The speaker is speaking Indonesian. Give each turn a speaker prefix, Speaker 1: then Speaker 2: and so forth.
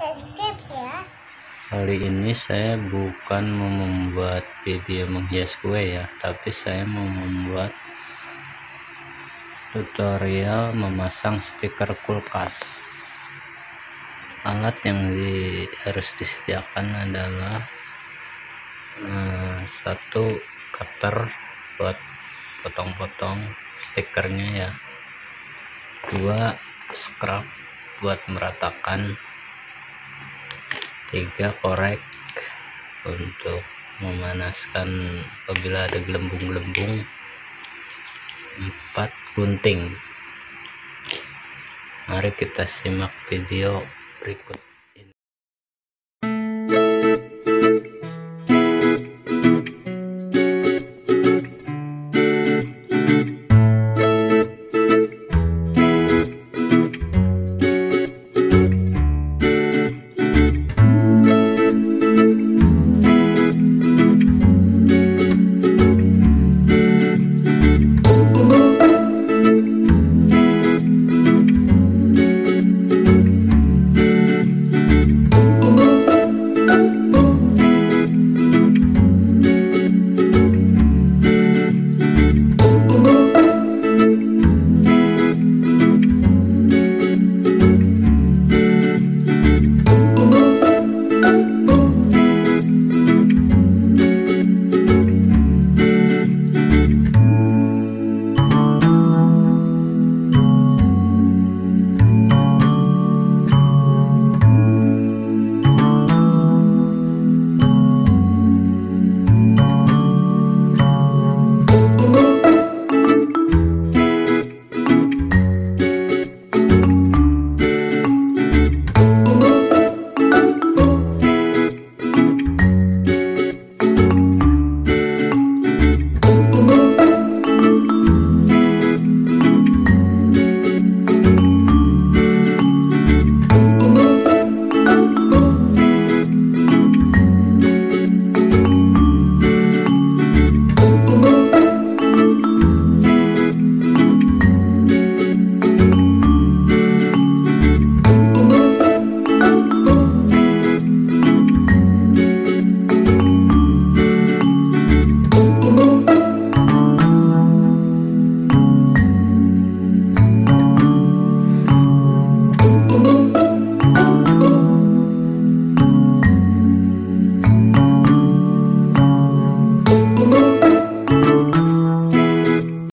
Speaker 1: subscribe ya.
Speaker 2: Kali ini saya bukan mau membuat video menghias kue ya, tapi saya mau membuat tutorial memasang stiker kulkas. Alat yang harus disediakan adalah satu cutter buat potong-potong stikernya ya, dua scrub buat meratakan, tiga korek untuk memanaskan apabila ada gelembung-gelembung, empat gunting. Mari kita simak video berikut.